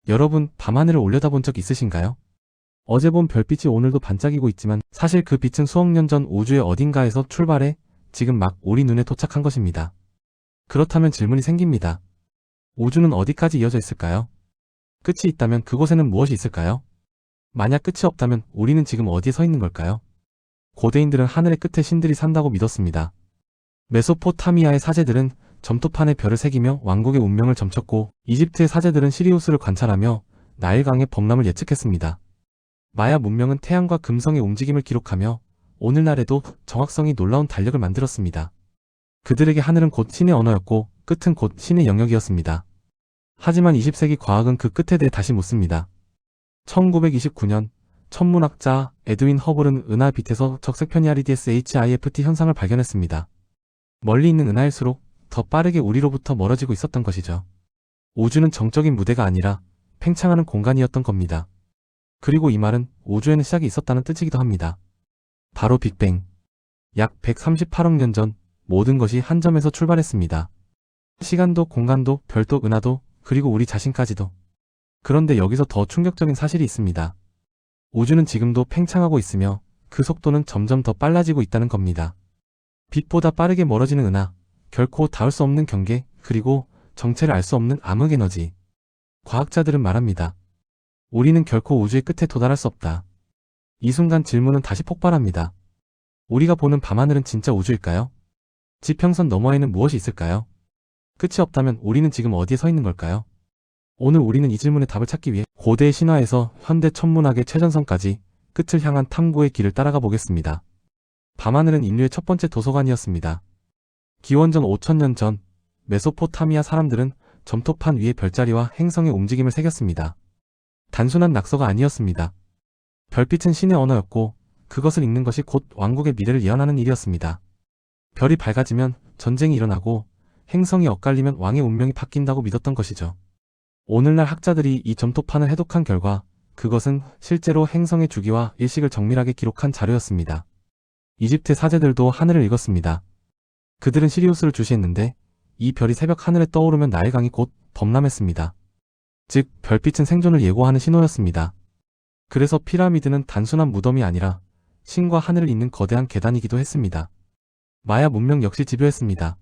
여러분, 밤하늘을 올려다본 적 있으신가요? 어제 본 별빛이 오늘도 반짝이고 있지만 사실 그 빛은 수억 년 전 우주의 어딘가에서 출발해 지금 막 우리 눈에 도착한 것입니다. 그렇다면 질문이 생깁니다. 우주는 어디까지 이어져 있을까요? 끝이 있다면 그곳에는 무엇이 있을까요? 만약 끝이 없다면 우리는 지금 어디에 서 있는 걸까요? 고대인들은 하늘의 끝에 신들이 산다고 믿었습니다. 메소포타미아의 사제들은 점토판에 별을 새기며 왕국의 운명을 점쳤고, 이집트의 사제들은 시리우스를 관찰하며 나일강의 범람을 예측했습니다. 마야 문명은 태양과 금성의 움직임을 기록하며 오늘날에도 정확성이 놀라운 달력을 만들었습니다. 그들에게 하늘은 곧 신의 언어였고 끝은 곧 신의 영역이었습니다. 하지만 20세기 과학은 그 끝에 대해 다시 묻습니다. 1929년 천문학자 에드윈 허블은 은하 빛에서 적색 페니아리디스 HIFT 현상을 발견했습니다. 멀리 있는 은하일수록 더 빠르게 우리로부터 멀어지고 있었던 것이죠. 우주는 정적인 무대가 아니라 팽창하는 공간이었던 겁니다. 그리고 이 말은 우주에는 시작이 있었다는 뜻이기도 합니다. 바로 빅뱅. 약 138억 년 전 모든 것이 한 점에서 출발했습니다. 시간도 공간도 별도 은하도 그리고 우리 자신까지도. 그런데 여기서 더 충격적인 사실이 있습니다. 우주는 지금도 팽창하고 있으며 그 속도는 점점 더 빨라지고 있다는 겁니다. 빛보다 빠르게 멀어지는 은하, 결코 닿을 수 없는 경계, 그리고 정체를 알 수 없는 암흑 에너지. 과학자들은 말합니다. 우리는 결코 우주의 끝에 도달할 수 없다. 이 순간 질문은 다시 폭발합니다. 우리가 보는 밤하늘은 진짜 우주일까요? 지평선 너머에는 무엇이 있을까요? 끝이 없다면 우리는 지금 어디에 서 있는 걸까요? 오늘 우리는 이 질문의 답을 찾기 위해 고대 신화에서 현대 천문학의 최전선까지 끝을 향한 탐구의 길을 따라가 보겠습니다. 밤하늘은 인류의 첫 번째 도서관이었습니다. 기원전 5000년 전 메소포타미아 사람들은 점토판 위에 별자리와 행성의 움직임을 새겼습니다. 단순한 낙서가 아니었습니다. 별빛은 신의 언어였고 그것을 읽는 것이 곧 왕국의 미래를 예언하는 일이었습니다. 별이 밝아지면 전쟁이 일어나고 행성이 엇갈리면 왕의 운명이 바뀐다고 믿었던 것이죠. 오늘날 학자들이 이 점토판을 해독한 결과 그것은 실제로 행성의 주기와 일식을 정밀하게 기록한 자료였습니다. 이집트의 사제들도 하늘을 읽었습니다. 그들은 시리우스를 주시했는데 이 별이 새벽 하늘에 떠오르면 나일강이 곧 범람했습니다. 즉 별빛은 생존을 예고하는 신호였습니다. 그래서 피라미드는 단순한 무덤이 아니라 신과 하늘을 잇는 거대한 계단이기도 했습니다. 마야 문명 역시 집요했습니다.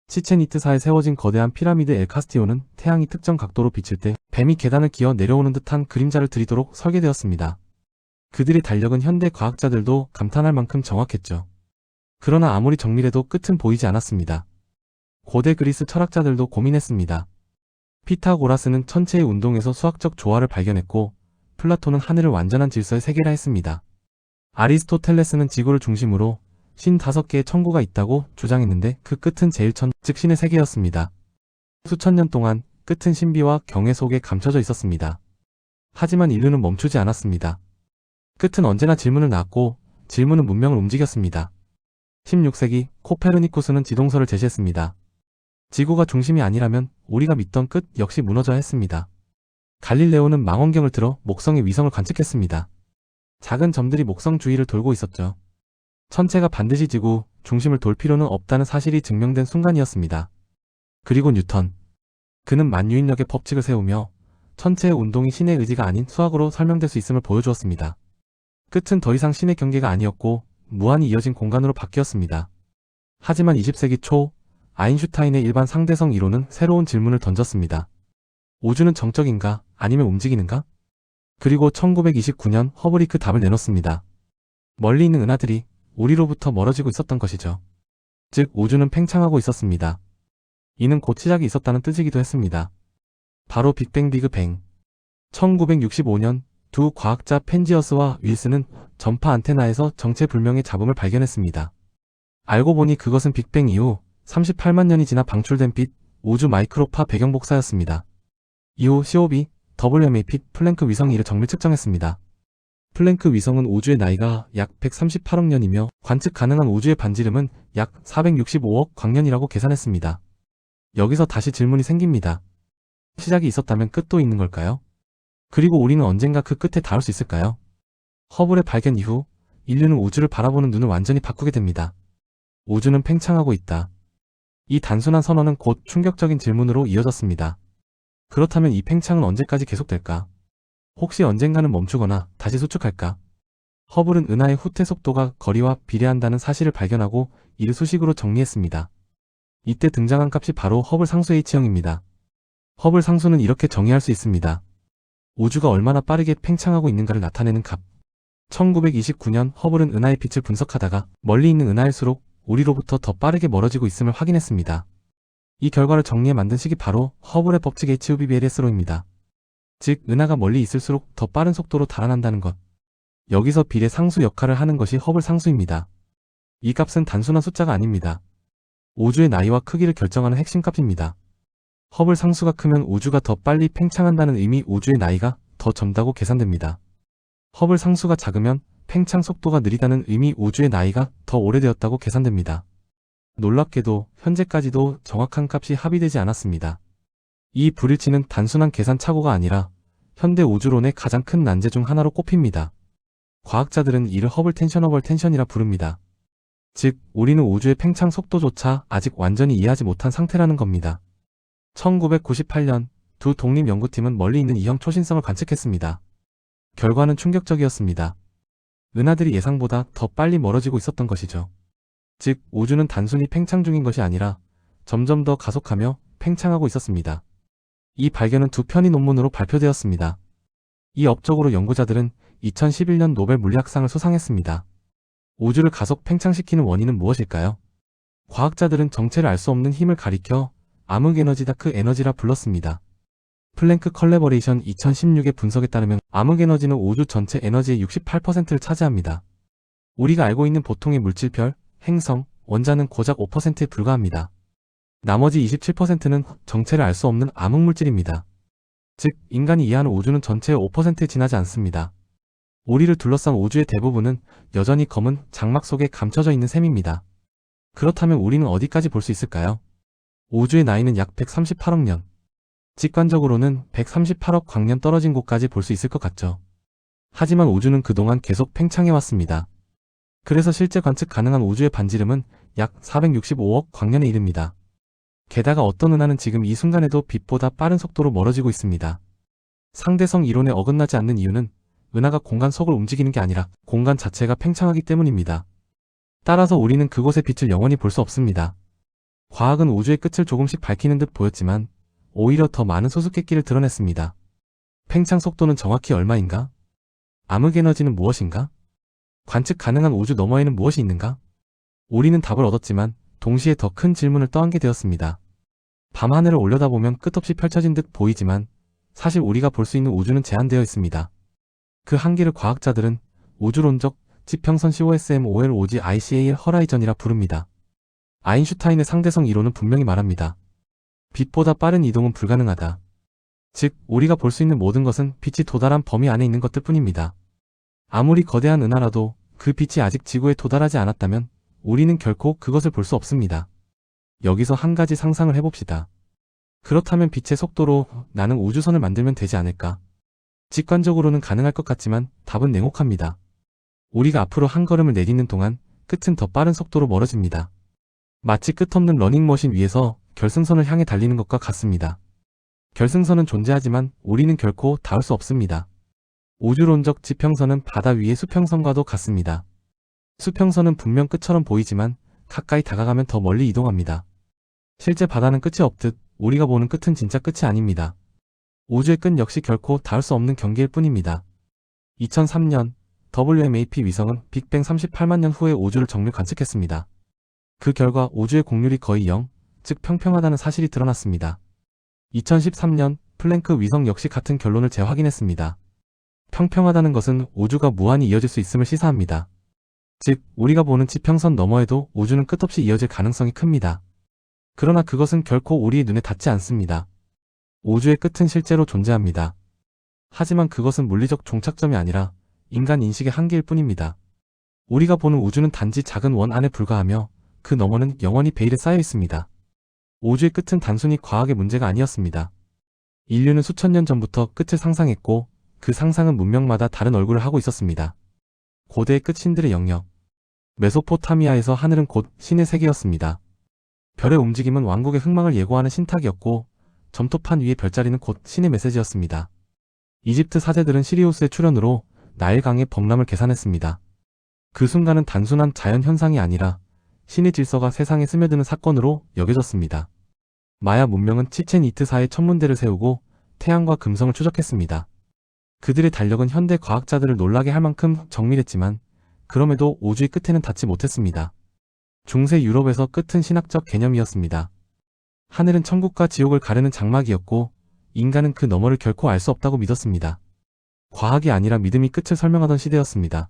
치첸이트사에 세워진 거대한 피라미드 엘 카스티오는 태양이 특정 각도로 비칠 때 뱀이 계단을 기어 내려오는 듯한 그림자를 들이도록 설계되었습니다. 그들의 달력은 현대 과학자들도 감탄할 만큼 정확했죠. 그러나 아무리 정밀해도 끝은 보이지 않았습니다. 고대 그리스 철학자들도 고민했습니다. 피타고라스는 천체의 운동에서 수학적 조화를 발견했고 플라톤은 하늘을 완전한 질서의 세계라 했습니다. 아리스토텔레스는 지구를 중심으로 55개의 천구가 있다고 주장했는데 그 끝은 제1천, 즉 신의 세계였습니다. 수천 년 동안 끝은 신비와 경외 속에 감춰져 있었습니다. 하지만 인류는 멈추지 않았습니다. 끝은 언제나 질문을 낳았고 질문은 문명을 움직였습니다. 16세기 코페르니쿠스는 지동설을 제시했습니다. 지구가 중심이 아니라면 우리가 믿던 끝 역시 무너져야 했습니다. 갈릴레오는 망원경을 들어 목성의 위성을 관측했습니다. 작은 점들이 목성 주위를 돌고 있었죠. 천체가 반드시 지구 중심을 돌 필요는 없다는 사실이 증명된 순간이었습니다. 그리고 뉴턴. 그는 만유인력의 법칙을 세우며 천체의 운동이 신의 의지가 아닌 수학으로 설명될 수 있음을 보여주었습니다. 끝은 더 이상 신의 경계가 아니었고 무한히 이어진 공간으로 바뀌었습니다. 하지만 20세기 초 아인슈타인의 일반 상대성 이론은 새로운 질문을 던졌습니다. 우주는 정적인가 아니면 움직이는가? 그리고 1929년 허블이 그 답을 내놓습니다. 멀리 있는 은하들이 우리로부터 멀어지고 있었던 것이죠. 즉 우주는 팽창하고 있었습니다. 이는 곧 시작이 있었다는 뜻이기도 했습니다. 바로 빅뱅 비그뱅. 1965년 두 과학자 펜지어스와 윌슨은 전파 안테나에서 정체불명의 잡음을 발견했습니다. 알고 보니 그것은 빅뱅 이후 38만 년이 지나 방출된 빛, 우주 마이크로파 배경 복사였습니다. 이후 COB, WMAP, 플랭크 위성이 이를 정밀 측정했습니다. 플랭크 위성은 우주의 나이가 약 138억 년이며 관측 가능한 우주의 반지름은 약 465억 광년이라고 계산했습니다. 여기서 다시 질문이 생깁니다. 시작이 있었다면 끝도 있는 걸까요? 그리고 우리는 언젠가 그 끝에 닿을 수 있을까요? 허블의 발견 이후 인류는 우주를 바라보는 눈을 완전히 바꾸게 됩니다. 우주는 팽창하고 있다. 이 단순한 선언은 곧 충격적인 질문으로 이어졌습니다. 그렇다면 이 팽창은 언제까지 계속될까? 혹시 언젠가는 멈추거나 다시 수축할까? 허블은 은하의 후퇴 속도가 거리와 비례한다는 사실을 발견하고 이를 수식으로 정리했습니다. 이때 등장한 값이 바로 허블 상수 H형입니다. 허블 상수는 이렇게 정의할 수 있습니다. 우주가 얼마나 빠르게 팽창하고 있는가를 나타내는 값. 1929년 허블은 은하의 빛을 분석하다가 멀리 있는 은하일수록 우리로부터 더 빠르게 멀어지고 있음을 확인했습니다. 이 결과를 정리해 만든 식이 바로 허블의 법칙 HUBBLS로입니다. 즉, 은하가 멀리 있을수록 더 빠른 속도로 달아난다는 것. 여기서 비례 상수 역할을 하는 것이 허블 상수입니다. 이 값은 단순한 숫자가 아닙니다. 우주의 나이와 크기를 결정하는 핵심 값입니다. 허블 상수가 크면 우주가 더 빨리 팽창한다는 의미, 우주의 나이가 더 젊다고 계산됩니다. 허블 상수가 작으면 팽창 속도가 느리다는 의미, 우주의 나이가 더 오래되었다고 계산됩니다. 놀랍게도 현재까지도 정확한 값이 합의되지 않았습니다. 이 불일치는 단순한 계산 착오가 아니라 현대 우주론의 가장 큰 난제 중 하나로 꼽힙니다. 과학자들은 이를 허블 텐셔너블 텐션이라 부릅니다. 즉, 우리는 우주의 팽창 속도조차 아직 완전히 이해하지 못한 상태라는 겁니다. 1998년 두 독립 연구팀은 멀리 있는 E형 초신성을 관측했습니다. 결과는 충격적이었습니다. 은하들이 예상보다 더 빨리 멀어지고 있었던 것이죠. 즉, 우주는 단순히 팽창 중인 것이 아니라 점점 더 가속하며 팽창하고 있었습니다. 이 발견은 두 편의 논문으로 발표되었습니다. 이 업적으로 연구자들은 2011년 노벨 물리학상을 수상했습니다. 우주를 가속 팽창시키는 원인은 무엇일까요? 과학자들은 정체를 알 수 없는 힘을 가리켜 암흑에너지 다크 에너지라 불렀습니다. 플랭크 컬래버레이션 2016의 분석에 따르면 암흑에너지는 우주 전체 에너지의 68%를 차지합니다. 우리가 알고 있는 보통의 물질별, 행성, 원자는 고작 5%에 불과합니다. 나머지 27%는 정체를 알 수 없는 암흑물질입니다. 즉, 인간이 이해하는 우주는 전체의 5%에 지나지 않습니다. 우리를 둘러싼 우주의 대부분은 여전히 검은 장막 속에 감춰져 있는 셈입니다. 그렇다면 우리는 어디까지 볼 수 있을까요? 우주의 나이는 약 138억 년. 직관적으로는 138억 광년 떨어진 곳까지 볼 수 있을 것 같죠. 하지만 우주는 그동안 계속 팽창해왔습니다. 그래서 실제 관측 가능한 우주의 반지름은 약 465억 광년에 이릅니다. 게다가 어떤 은하는 지금 이 순간에도 빛보다 빠른 속도로 멀어지고 있습니다. 상대성 이론에 어긋나지 않는 이유는 은하가 공간 속을 움직이는 게 아니라 공간 자체가 팽창하기 때문입니다. 따라서 우리는 그곳의 빛을 영원히 볼 수 없습니다. 과학은 우주의 끝을 조금씩 밝히는 듯 보였지만 오히려 더 많은 수수께끼를 드러냈습니다. 팽창 속도는 정확히 얼마인가? 암흑에너지는 무엇인가? 관측 가능한 우주 너머에는 무엇이 있는가? 우리는 답을 얻었지만 동시에 더 큰 질문을 떠안게 되었습니다. 밤하늘을 올려다보면 끝없이 펼쳐진 듯 보이지만 사실 우리가 볼 수 있는 우주는 제한되어 있습니다. 그 한계를 과학자들은 우주론적 지평선 COSMOLOG ICAL 허라이전이라 부릅니다. 아인슈타인의 상대성 이론은 분명히 말합니다. 빛보다 빠른 이동은 불가능하다. 즉, 우리가 볼 수 있는 모든 것은 빛이 도달한 범위 안에 있는 것들 뿐입니다. 아무리 거대한 은하라도 그 빛이 아직 지구에 도달하지 않았다면 우리는 결코 그것을 볼 수 없습니다. 여기서 한 가지 상상을 해봅시다. 그렇다면 빛의 속도로 나는 우주선을 만들면 되지 않을까? 직관적으로는 가능할 것 같지만 답은 냉혹합니다. 우리가 앞으로 한 걸음을 내딛는 동안 끝은 더 빠른 속도로 멀어집니다. 마치 끝없는 러닝머신 위에서 결승선을 향해 달리는 것과 같습니다. 결승선은 존재하지만 우리는 결코 닿을 수 없습니다. 우주론적 지평선은 바다 위의 수평선과도 같습니다. 수평선은 분명 끝처럼 보이지만 가까이 다가가면 더 멀리 이동합니다. 실제 바다는 끝이 없듯 우리가 보는 끝은 진짜 끝이 아닙니다. 우주의 끝 역시 결코 닿을 수 없는 경계일 뿐입니다. 2003년 WMAP 위성은 빅뱅 38만 년 후에 우주를 정밀 관측했습니다. 그 결과 우주의 곡률이 거의 0, 즉 평평하다는 사실이 드러났습니다. 2013년 플랭크 위성 역시 같은 결론을 재확인했습니다. 평평하다는 것은 우주가 무한히 이어질 수 있음을 시사합니다. 즉, 우리가 보는 지평선 너머에도 우주는 끝없이 이어질 가능성이 큽니다. 그러나 그것은 결코 우리의 눈에 닿지 않습니다. 우주의 끝은 실제로 존재합니다. 하지만 그것은 물리적 종착점이 아니라 인간 인식의 한계일 뿐입니다. 우리가 보는 우주는 단지 작은 원 안에 불과하며 그 너머는 영원히 베일에 쌓여 있습니다. 우주의 끝은 단순히 과학의 문제가 아니었습니다. 인류는 수천 년 전부터 끝을 상상했고 그 상상은 문명마다 다른 얼굴을 하고 있었습니다. 고대의 끝 신들의 영역. 메소포타미아에서 하늘은 곧 신의 세계였습니다. 별의 움직임은 왕국의 흥망을 예고하는 신탁이었고 점토판 위에 별자리는 곧 신의 메시지였습니다. 이집트 사제들은 시리우스의 출현으로 나일강의 범람을 계산했습니다. 그 순간은 단순한 자연 현상이 아니라 신의 질서가 세상에 스며드는 사건으로 여겨졌습니다. 마야 문명은 치첸 이트사에 천문대를 세우고 태양과 금성을 추적했습니다. 그들의 달력은 현대 과학자들을 놀라게 할 만큼 정밀했지만 그럼에도 우주의 끝에는 닿지 못했습니다. 중세 유럽에서 끝은 신학적 개념이었습니다. 하늘은 천국과 지옥을 가르는 장막이었고 인간은 그 너머를 결코 알 수 없다고 믿었습니다. 과학이 아니라 믿음이 끝을 설명하던 시대였습니다.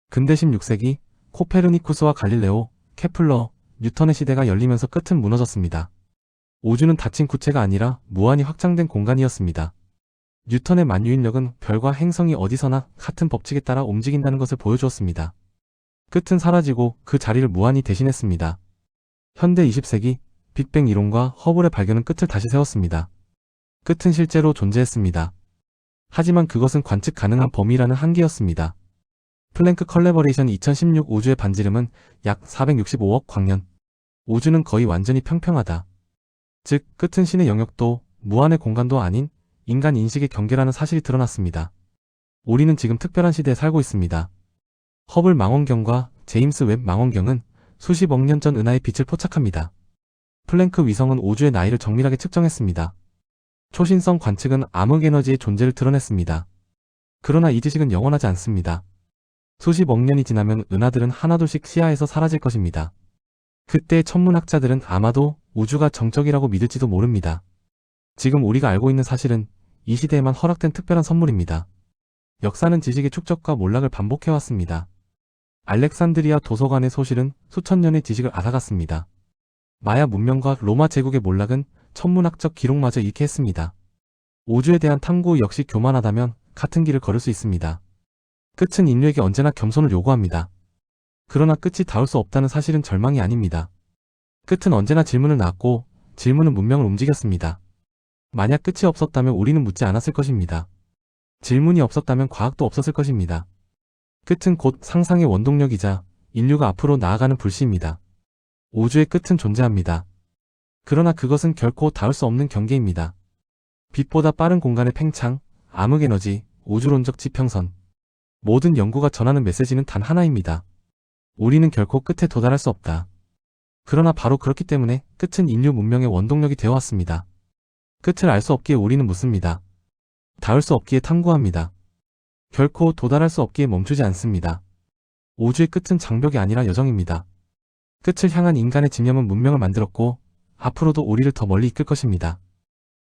근대 16세기 코페르니쿠스와 갈릴레오, 케플러, 뉴턴의 시대가 열리면서 끝은 무너졌습니다. 우주는 닫힌 구체가 아니라 무한히 확장된 공간이었습니다. 뉴턴의 만유인력은 별과 행성이 어디서나 같은 법칙에 따라 움직인다는 것을 보여주었습니다. 끝은 사라지고 그 자리를 무한히 대신했습니다. 현대 20세기 빅뱅 이론과 허블의 발견은 끝을 다시 세웠습니다. 끝은 실제로 존재했습니다. 하지만 그것은 관측 가능한 범위라는 한계였습니다. 플랭크 컬래버레이션 2016 우주의 반지름은 약 465억 광년. 우주는 거의 완전히 평평하다. 즉, 끝은 신의 영역도 무한의 공간도 아닌 인간 인식의 경계라는 사실이 드러났습니다. 우리는 지금 특별한 시대에 살고 있습니다. 허블 망원경과 제임스 웹 망원경은 수십억 년 전 은하의 빛을 포착합니다. 플랭크 위성은 우주의 나이를 정밀하게 측정했습니다. 초신성 관측은 암흑에너지의 존재를 드러냈습니다. 그러나 이 지식은 영원하지 않습니다. 수십억 년이 지나면 은하들은 하나둘씩 시야에서 사라질 것입니다. 그때 천문학자들은 아마도 우주가 정적이라고 믿을지도 모릅니다. 지금 우리가 알고 있는 사실은 이 시대에만 허락된 특별한 선물입니다. 역사는 지식의 축적과 몰락을 반복해왔습니다. 알렉산드리아 도서관의 소실은 수천 년의 지식을 앗아갔습니다. 마야 문명과 로마 제국의 몰락은 천문학적 기록마저 잃게 했습니다. 우주에 대한 탐구 역시 교만하다면 같은 길을 걸을 수 있습니다. 끝은 인류에게 언제나 겸손을 요구합니다. 그러나 끝이 닿을 수 없다는 사실은 절망이 아닙니다. 끝은 언제나 질문을 낳았고 질문은 문명을 움직였습니다. 만약 끝이 없었다면 우리는 묻지 않았을 것입니다. 질문이 없었다면 과학도 없었을 것입니다. 끝은 곧 상상의 원동력이자 인류가 앞으로 나아가는 불씨입니다. 우주의 끝은 존재합니다. 그러나 그것은 결코 닿을 수 없는 경계입니다. 빛보다 빠른 공간의 팽창, 암흑에너지, 우주론적 지평선. 모든 연구가 전하는 메시지는 단 하나입니다. 우리는 결코 끝에 도달할 수 없다. 그러나 바로 그렇기 때문에 끝은 인류 문명의 원동력이 되어왔습니다. 끝을 알 수 없기에 우리는 묻습니다. 닿을 수 없기에 탐구합니다. 결코 도달할 수 없기에 멈추지 않습니다. 우주의 끝은 장벽이 아니라 여정입니다. 끝을 향한 인간의 집념은 문명을 만들었고 앞으로도 우리를 더 멀리 이끌 것입니다.